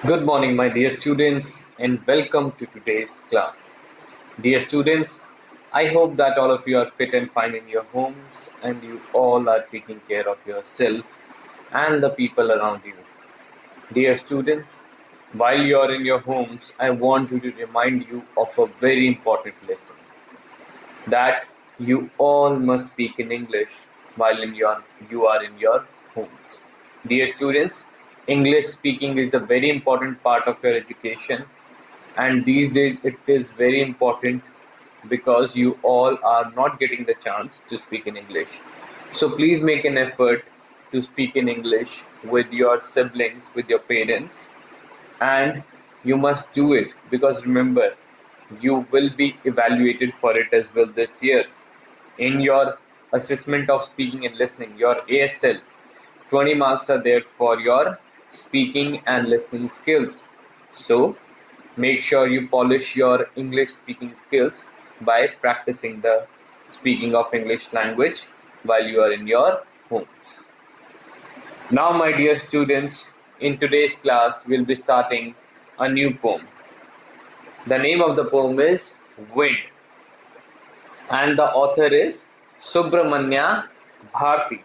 Good morning, my dear students, and welcome to today's class. Dear students, I hope that all of you are fit and fine in your homes and you all are taking care of yourself and the people around you. Dear students, while you are in your homes, I want to remind you of a very important lesson that you all must speak in English while you are in your homes. Dear students, English speaking is a very important part of your education, and these days it is very important because you all are not getting the chance to speak in English. So please make an effort to speak in English with your siblings, with your parents, and you must do it because remember, you will be evaluated for it as well this year. In your assessment of speaking and listening, your ASL, 20 marks are there for your speaking and listening skills. So make sure you polish your English speaking skills by practicing the speaking of English language while you are in your homes. Now, my dear students, in today's class, we'll be starting a new poem. The name of the poem is Wind, and the author is Subramanya Bharti.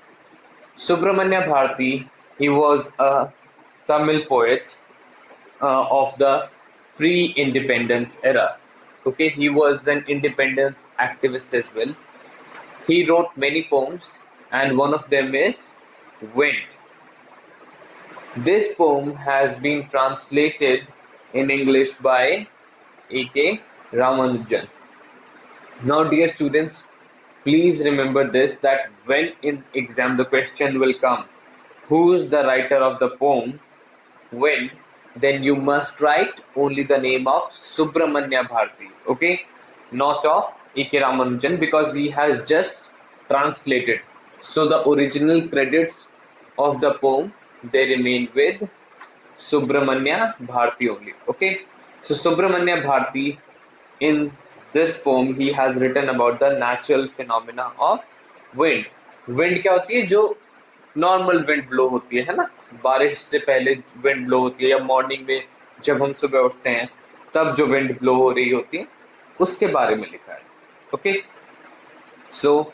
Subramanya Bharti, he was a Tamil poet of the pre-independence era. Okay, he was an independence activist as well. He wrote many poems, and one of them is Wind. This poem has been translated in English by A.K. Ramanujan. Now, dear students, please remember this that when in exam the question will come, who is the writer of the poem Wind, then you must write only the name of Subramanya Bharti, okay? Not of A.K. Ramanujan because he has just translated. So the original credits of the poem they remain with Subramanya Bharti only, okay? So Subramanya Bharti in this poem he has written about the natural phenomena of wind. Wind क्या होती है जो normal wind blow होती है ना, बारिश से पहले विंड ब्लो होती है या मॉर्निंग में जब हम सुबह उठते हैं तब जो विंड ब्लो हो रही होती है उसके बारे में लिखा है. Okay, so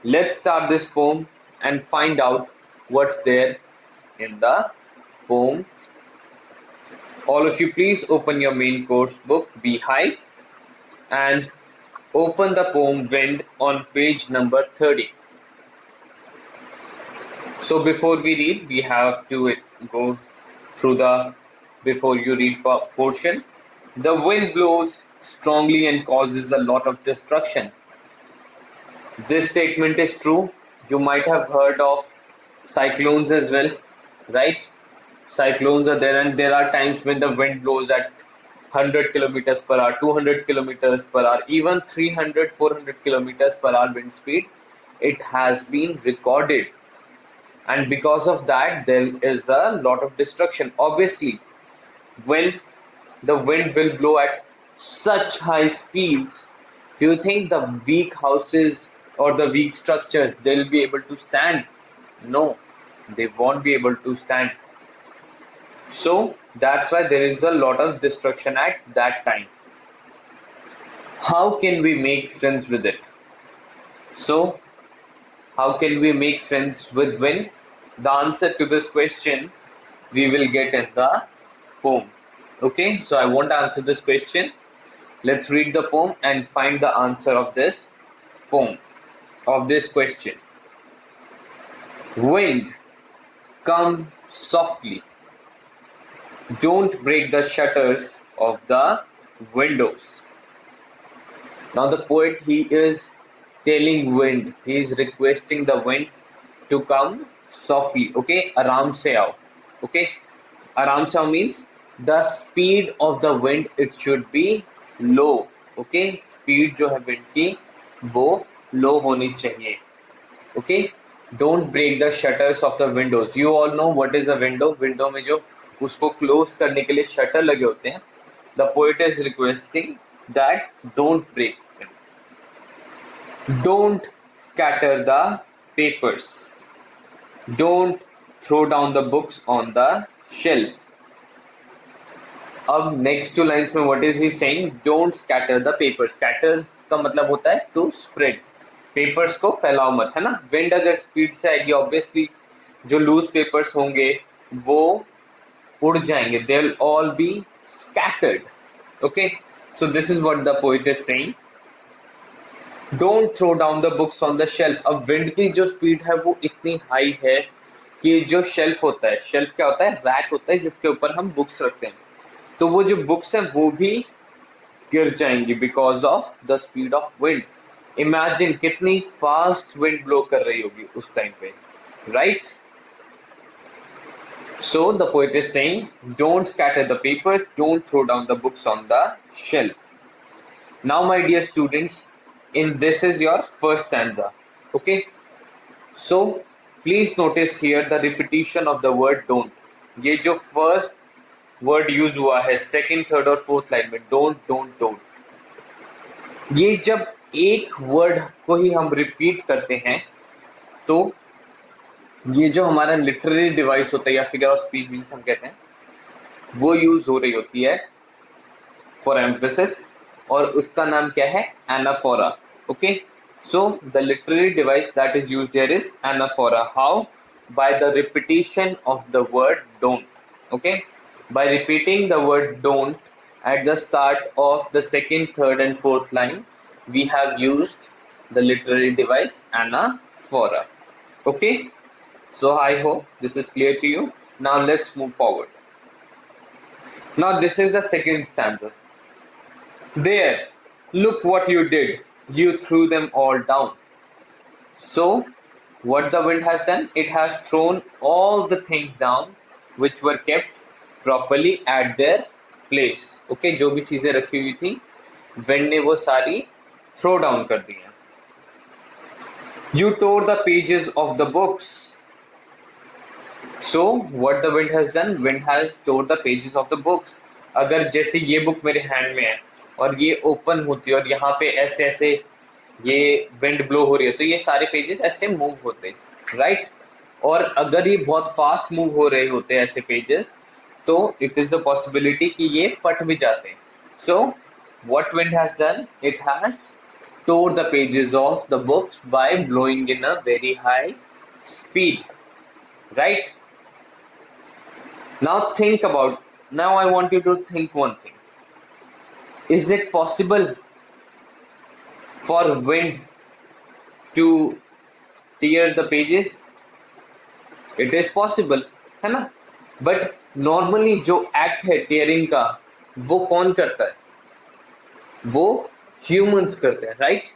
let's start this poem and find out what's there in the poem. All of you, please open your main course book, Beehive, and open the poem Wind on page number 30. So before we read, we have to go through the before you read portion. The wind blows strongly and causes a lot of destruction. This statement is true. You might have heard of cyclones as well, right? Cyclones are there, and there are times when the wind blows at 100 kilometers per hour, 200 kilometers per hour, even 300, 400 kilometers per hour wind speed. It has been recorded, and because of that, there is a lot of destruction. Obviously, when the wind will blow at such high speeds, do you think the weak houses or the weak structures they'll be able to stand? No, they won't be able to stand. So that's why there is a lot of destruction at that time. How can we make friends with it? So how can we make friends with wind? The answer to this question we will get in the poem. Okay, so I won't answer this question. Let's read the poem and find the answer of this poem, of this question. Wind, come softly. Don't break the shutters of the windows. Now the poet, he is telling wind, he is requesting the wind to come softly. Okay, आराम से आओ. Okay, आराम से आओ means the speed of the wind it should be low. Okay, speed जो है wind की वो low होनी चाहिए. Okay, don't break the shutters of the windows. You all know what is a window. Window में जो उसको क्लोज करने के लिए शटर लगे होते हैं. The poet is requesting that don't break them. Don't scatter the papers. Don't throw down the books on the shelf. अब नेक्स्ट टू लाइंस में what is he saying, don't scatter the paper. Scatters का मतलब होता है to spread, papers को फैलाओ मत, है ना। विंड अगर स्पीड से आएगी ऑब्वियसली जो लूज पेपर्स होंगे वो उड़ जाएंगे, they will all be scattered. Okay, so this is what the poet is saying, don't throw down the books on the shelf. अब विंड की जो स्पीड है वो इतनी हाई है कि जो शेल्फ होता है, शेल्फ क्या होता है, रैक होता है जिसके ऊपर हम बुक्स रखते हैं, तो वो जो बुक्स हैं वो भी गिर जाएंगी because of the speed of wind. Imagine कितनी फास्ट विंड ब्लो कर रही होगी उस टाइम पे, right. So the poet is saying don't scatter the papers, don't throw down the books on the shelf. Now my dear students, in this is your first stanza. Okay, so please notice here the repetition of the word don't। ये जो first word use हुआ है second, third और fourth line में, don't, ये जब एक word को ही हम repeat करते हैं तो ये जो हमारा literary device होता है या figure of speech जिसे हम कहते हैं वो use हो रही होती है for emphasis, और उसका नाम क्या है, anaphora। Okay, so the literary device that is used here is anaphora. How? By the repetition of the word don't. Okay, by repeating the word don't at the start of the second, third and fourth line, we have used the literary device anaphora. Okay, so I hope this is clear to you. Now let's move forward. Now this is the second stanza. There, look what you did. You threw them all down. So, what the wind has done? It has thrown all the things down which were kept properly at their place. Okay, जो भी चीजें रखी हुई थी, wind ने वो सारी throw down कर दी हैं. You tore the pages of the books. So, what the wind has done? Wind has tore the pages of the books. अगर जैसे ये बुक मेरे हैंड में है और ये ओपन होती है और यहाँ पे ऐसे ऐसे ये विंड ब्लो हो रही है तो ये सारे पेजेस ऐसे मूव होते हैं, राइट। और अगर ये बहुत फास्ट मूव हो रहे होते हैं ऐसे पेजेस तो इट इज अ पॉसिबिलिटी कि ये फट भी जाते हैं। So what wind has done, it has tore the pages of the books by blowing in a very high speed, right? Now think about, now I want you to think one thing. Is it possible for wind to tear the pages? It is possible, है ना। But normally जो act है tearing का वो कौन करता है, वो humans करते हैं, right?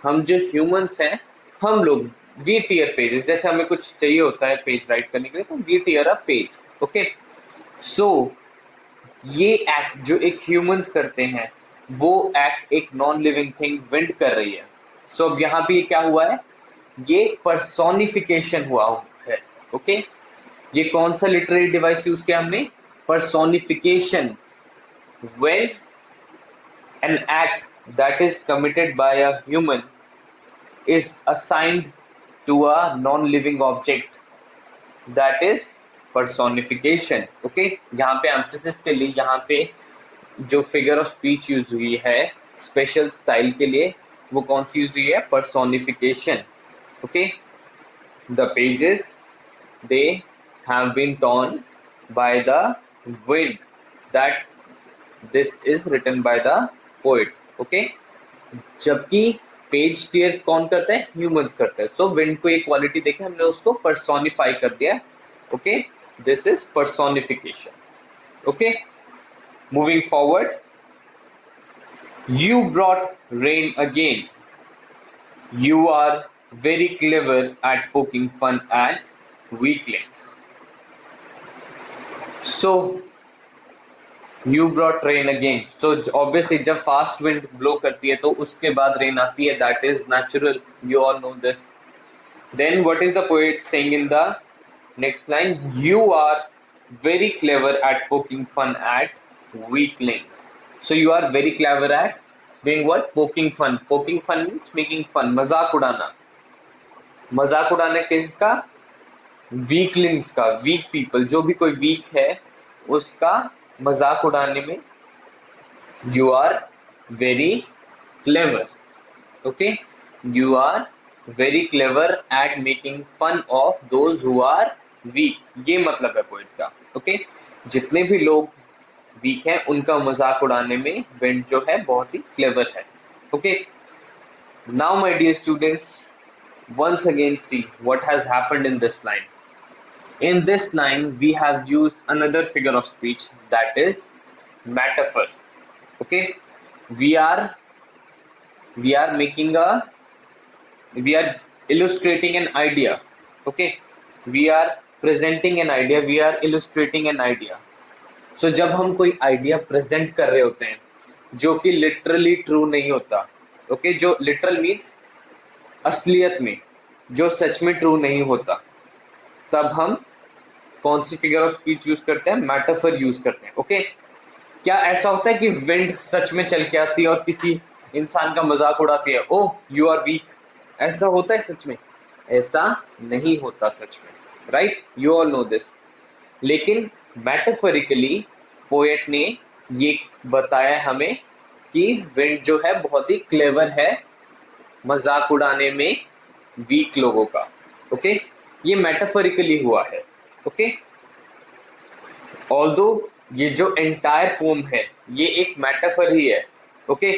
हम जो humans हैं हम लोग we tear pages, जैसे हमें कुछ चाहिए होता है पेज राइट करने के लिए तो we tear a page, okay? So ये एक्ट जो एक ह्यूमंस करते हैं वो एक्ट एक नॉन लिविंग थिंग विंड कर रही है। सो अब यहाँ पे क्या हुआ है, ये पर्सोनिफिकेशन हुआ है। ओके, ये कौन सा लिटरेरी डिवाइस यूज किया हमने, personification. When an act that is committed by a human is assigned to a non living object, that is personification. Okay, यहाँ पे एम्फेसिस के लिए यहाँ पे जो फिगर ऑफ स्पीच यूज हुई है स्पेशल स्टाइल के लिए वो कौन सी यूज हुई है, personification. Okay, the pages they have been torn by the wind, that this is written by the poet. Okay, जबकि पेज टीयर कौन करता है, ह्यूमंस करते हैं। सो विंड को एक क्वालिटी देखे हमने उसको पर्सोनिफाई कर दिया। Okay, this is personification. Okay, moving forward, you brought rain again. You are very clever at poking fun at weaklings. So you brought rain again. So obviously जब fast wind blow करती है तो उसके बाद rain आती है, that is natural, you all know this. Then what is the poet saying in the next line? You are very clever at poking fun at weaklings. So you are very clever at doing what? Poking fun. Poking fun means making fun, मजाक उड़ाना। मजाक उड़ाना किसका, weaklings का, weak people, जो भी कोई weak है उसका मजाक उड़ाने में you are very clever. Okay, you are very clever at making fun of those who are weak. ये मतलब है पोएट का. ओके, जितने भी लोग वीक हैं उनका मजाक उड़ाने में विंड जो है बहुत ही क्लेवर है. Okay, now my dear students, once again see what has happened in this line. In this line, we have used another figure of speech, that is metaphor. Okay, we are we are making a we are illustrating an idea. Okay, we are presenting an idea, we are illustrating an idea. So जब हम कोई idea present कर रहे होते हैं जो कि literally true नहीं होता, ओके, जो लिटरल मीन्स असलियत में जो सच में ट्रू नहीं होता, तब हम कौन सी फिगर ऑफ स्पीच यूज करते हैं? मेटाफर यूज करते हैं. ओके, क्या ऐसा होता है कि विंड सच में चल के आती है और किसी इंसान का मजाक उड़ाती है, ओह यू आर वीक? ऐसा होता है सच में? ऐसा नहीं होता सच में, right? You all know this. लेकिन मेटाफोरिकली पोएट ने ये बताया हमें कि विंड जो है बहुत ही क्लेवर है मजाक उड़ाने में वीक लोगों का. ओके, ये मेटाफोरिकली हुआ है. ओके, ऑल्दो ये जो एंटायर पोम है ये एक मेटाफर ही है. ओके,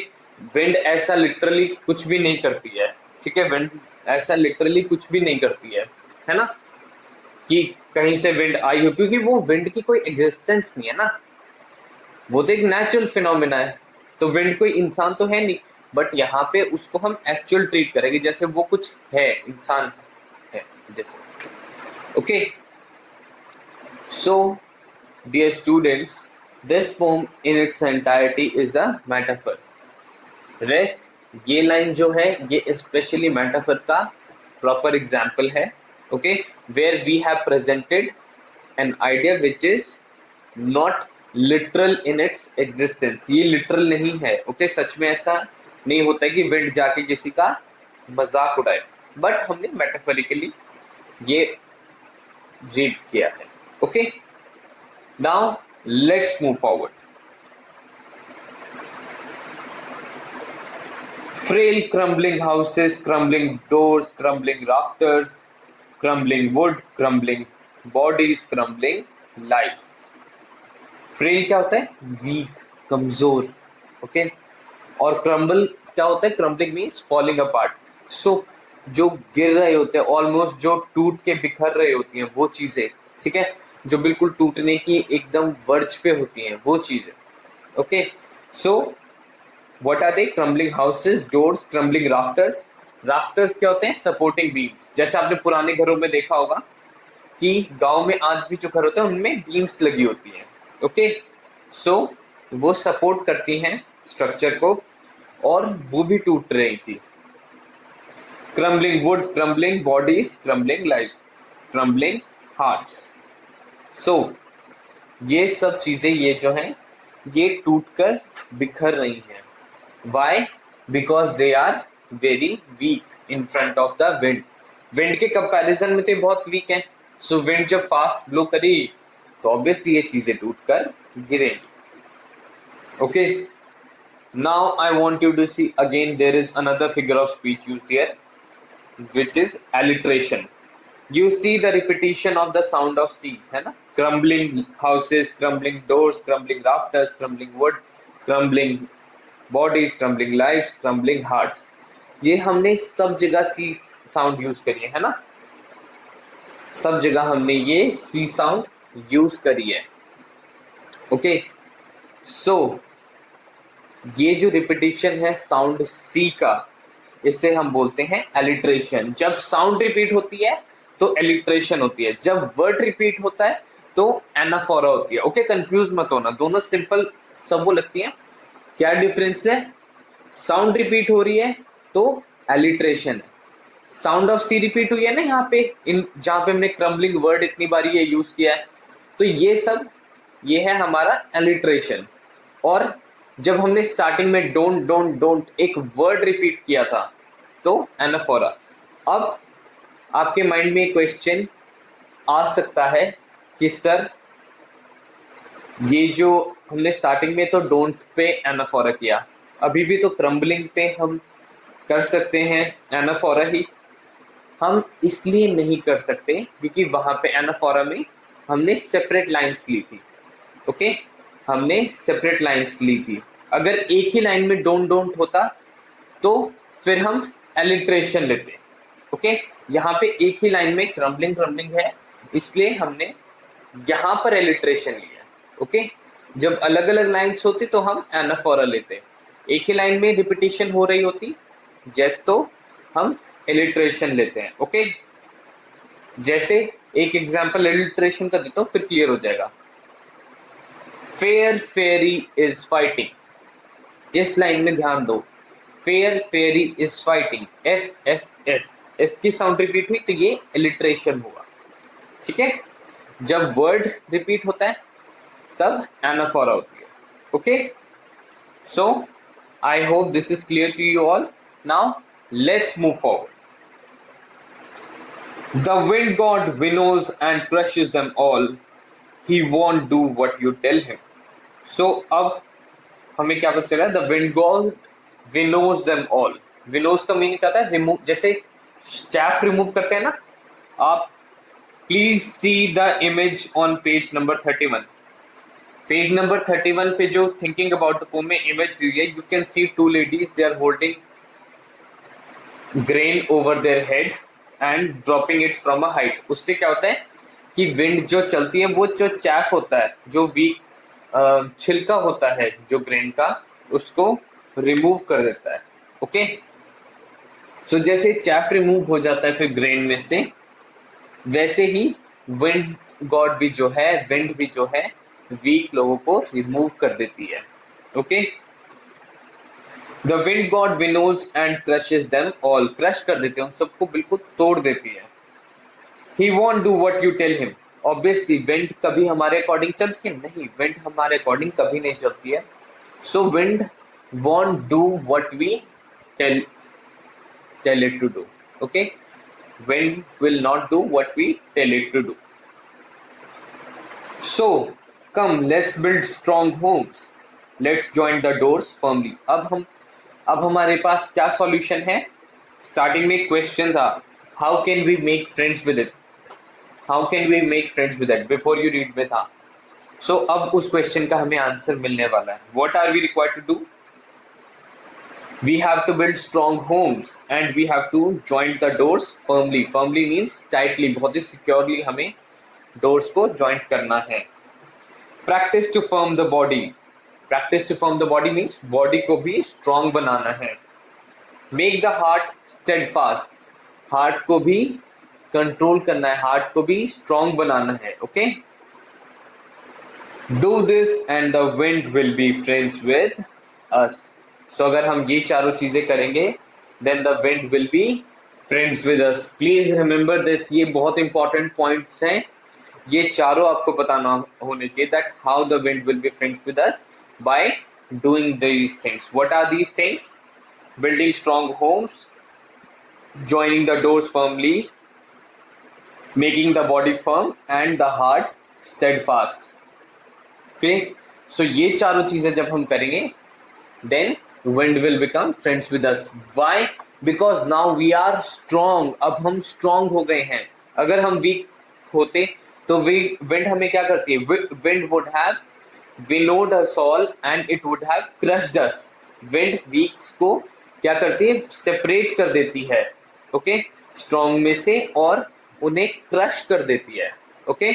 विंड ऐसा लिटरली कुछ भी नहीं करती है. ठीक है, विंड ऐसा लिटरली कुछ भी नहीं करती है ना, कि कहीं से विंड आई हो, क्योंकि वो विंड की कोई एग्जिस्टेंस नहीं है ना, वो तो एक नेचुरल फिनोमिना है. तो विंड कोई इंसान तो है नहीं, बट यहाँ पे उसको हम एक्चुअल ट्रीट करेंगे जैसे वो कुछ है, इंसान है जैसे. Okay, so dear students, this poem in its entirety is a metaphor. Rest, ये लाइन जो है ये स्पेशली मेटाफर का प्रॉपर एग्जाम्पल है. Okay, where we have presented an idea which is not literal in its existence. ये literal नहीं है. Okay, सच में ऐसा नहीं होता है कि विंड जाके किसी का मजाक उड़ाए, बट हमने मेटाफरिकली ये रीड किया है. Okay, now let's move forward. Frail crumbling houses, crumbling doors, crumbling rafters, crumbling wood, crumbling bodies, crumbling life. Frail क्या होता है? वीक, कमजोर. ओके, और क्रम्बल क्या होता है? Crumbling means falling apart. So जो गिर रहे होते हैं, ऑलमोस्ट जो टूट के बिखर रहे होती हैं वो चीजें, ठीक है, जो बिल्कुल टूटने की एकदम वर्ज पे होती हैं वो चीजें. Okay, so what are they? Crumbling houses, doors, crumbling rafters. Rafters क्या होते हैं? Supporting beams. जैसे आपने पुराने घरों में देखा होगा कि गांव में आज भी जो घर होते हैं उनमें बीम्स लगी होती हैं. ओके, सो वो सपोर्ट करती हैं स्ट्रक्चर को, और वो भी टूट रही थी. Crumbling wood, crumbling bodies, crumbling life, crumbling hearts. So ये सब चीजें ये जो हैं ये टूटकर बिखर रही हैं. Why? Because they are very weak in front of the wind. Wind के कंपैरिजन में तो बहुत वीक है. सो विंड जब फास्ट ब्लो करी तो ऑब्वियसली ये चीजें टूटकर गिरेंगी. Okay, now I want you to see again there is another figure of speech used here which is alliteration. You see the repetition of the sound of C, है ना? Crumbling houses, crumbling doors, crumbling rafters, crumbling wood, crumbling bodies, crumbling lives, crumbling hearts. ये हमने सब जगह C sound use करी है ना? सब जगह हमने ये C साउंड यूज करी है. ओके, सो ये जो रिपीटिशन है साउंड C का, इसे हम बोलते हैं एलिट्रेशन. जब साउंड रिपीट होती है तो एलिट्रेशन होती है, जब वर्ड रिपीट होता है तो एनाफोरा होती है. ओके, कंफ्यूज मत होना, दोनों सिंपल सब वो लगती है. क्या डिफरेंस है? साउंड रिपीट हो रही है तो एलिट्रेशन है. साउंड ऑफ सी रिपीट हुई है ना यहाँ पे, इन जहां पे हमने क्रम्बलिंग वर्ड इतनी बार ये यूज किया है, तो ये सब ये है हमारा एलिट्रेशन. और जब हमने स्टार्टिंग में डोंट डोंट डोंट एक वर्ड रिपीट किया था तो एनाफोरा. अब आपके माइंड में एक क्वेश्चन आ सकता है कि सर ये जो हमने स्टार्टिंग में तो डोंट पे एनाफोरा किया, अभी भी तो क्रम्बलिंग पे हम कर सकते हैं एनाफोरा ही। हम इसलिए नहीं कर सकते क्योंकि वहां पे एनाफोरा में हमने सेपरेट लाइंस ली थी। ओके, हमने सेपरेट लाइंस ली थी। अगर एक ही लाइन में डोंट डोंट होता तो फिर हम एलिट्रेशन लेते। ओके, यहाँ पे एक ही लाइन में क्रम्बलिंग क्रम्बलिंग है, इसलिए हमने यहाँ पर एलिट्रेशन लिया। ओके, जब अलग अलग लाइंस होती तो हम एनाफोरा लेते, एक ही लाइन में रिपीटिशन हो रही होती जब तो हम एलिट्रेशन लेते हैं। ओके, जैसे एक एग्जांपल एलिट्रेशन का देता हूँ फिर क्लियर हो जाएगा। फेयर फेरी इज फाइटिंग, इस लाइन में ध्यान दो, fair fairy is fighting, F F F F की साउंड रिपीट हुई तो ये एलिट्रेशन हुआ। ठीक है, जब वर्ड रिपीट होता है तब एनाफोरा होती है। Okay, so I hope this is clear to you all. Now let's move forward. The wind god winnows and crushes them all. He won't do what you tell him. So अब हमें क्या पता चला? The wind god winnows them all. Winnows का meaning क्या होता है? Remove, जैसे chaff रिमूव करते हैं ना। आप please see the image on page number 31। Page number 31 पे जो थिंकिंग अबाउट द पोम में इमेज दी है, you can see two ladies, they are holding grain over their head and dropping it from a height. उससे क्या होता है कि विंड जो चलती है वो जो चैफ होता है, जो वीक छिलका होता है जो ग्रेन का, उसको रिमूव कर देता है। ओके, सो जैसे चैफ रिमूव हो जाता है फिर ग्रेन में से, वैसे ही विंड गॉड भी जो है, विंड भी जो है वीक लोगों को रिमूव कर देती है। Okay, the wind god winnows and crushes them all, crush कर देते हैं उन सबको, बिल्कुल तोड़ देती है। He won't do what you tell him, obviously wind कभी हमारे अकॉर्डिंग चलती है नहीं, विंड हमारे अकॉर्डिंग कभी नहीं चलती है। So wind won't do what we tell it to do. Okay, wind will not do what we tell it to do. So come, let's build strong homes, let's join the doors firmly. अब हमारे पास क्या solution है? Starting में question था, how can we make friends with it, how can we make friends with it, before you read में था। सो अब उस क्वेश्चन का हमें आंसर मिलने वाला है। What are we required to do? We have to build strong homes and we have to join the doors firmly. Firmly means tightly, बहुत ही securely हमें doors को join करना है। Practice to firm the body. Practice to firm the body means body को भी strong बनाना है। Make the heart steadfast. Heart को भी control करना है, heart को भी strong बनाना है। Okay? Do this and the wind will be friends with us. So अगर हम ये चारों चीजें करेंगे then the wind will be friends with us. Please remember this, ये बहुत important points हैं, ये चारों आपको बताना होने चाहिए that how the wind will be friends with us by doing these things. What are these things? Building strong homes, joining the doors firmly, making the body firm and the heart steadfast. Okay, so ये चारों चीजें जब हम करेंगे then wind will become friends with us. Why? Because now we are strong. अब हम strong हो गए हैं। अगर हम weak होते तो wind हमें क्या करती है? Wind would have winnowed us all and it would have crushed us. Wind weaks को क्या करती है? Separate कर देती है। Okay? Strong में से और उन्हें crush कर देती है। Okay?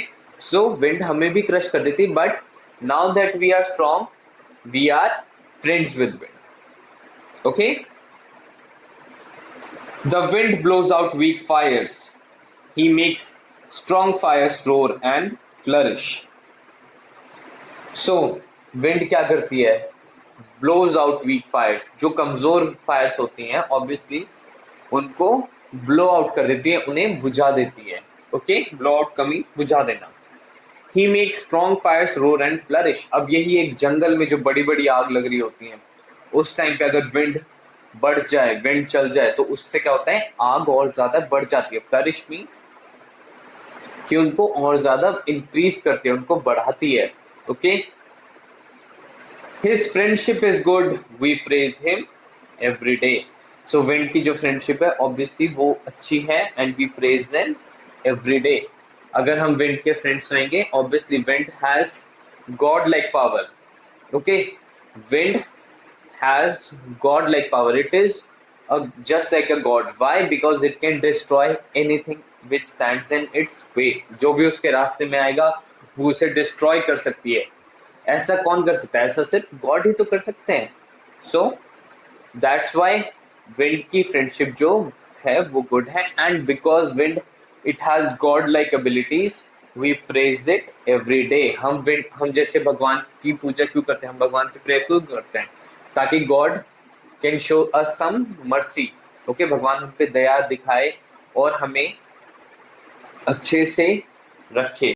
So wind हमें भी crush कर देती है, but now that we are strong, we are friends with wind. Okay, the wind blows out weak fires, he makes strong fires roar and flourish. So wind क्या करती है? blows out weak fires, जो कमजोर Fyers होती हैं obviously उनको blow out कर देती है, उन्हें बुझा देती है। Okay, blow out का means बुझा देना। He makes strong fires roar and flourish. अब यही एक जंगल में जो बड़ी बड़ी आग लग रही होती है, उस टाइम पे अगर विंड बढ़ जाए, विंड चल जाए तो उससे क्या होता है? आग और ज्यादा बढ़ जाती है। फ्लरिश मीन्स कि उनको और ज्यादा इंक्रीज करती है, उनको बढ़ाती है। Okay, his friendship is good, we praise him every day. So wind की जो फ्रेंडशिप है ऑब्वियसली वो अच्छी है and we praise them every day. अगर हम विंड के फ्रेंड्स रहेंगे obviously wind has god like power. Okay, wind has god-like power. It is just like a god. Why? Because it can destroy anything which stands in its way. जो भी उसके रास्ते में आएगा वो उसे डिस्ट्रॉय कर सकती है. ऐसा कौन कर सकता है? ऐसा सिर्फ गॉड ही तो कर सकते हैं. सो दैट्स वाई विंड की फ्रेंडशिप जो है वो गुड है. And because wind it has god like abilities we praise it every day. हम जैसे भगवान की पूजा क्यों करते हैं? हम भगवान से प्रे क्यों करते हैं? ताकि god can show us some mercy. Okay, भगवान हम पे दया दिखाए और हमें अच्छे से रखे.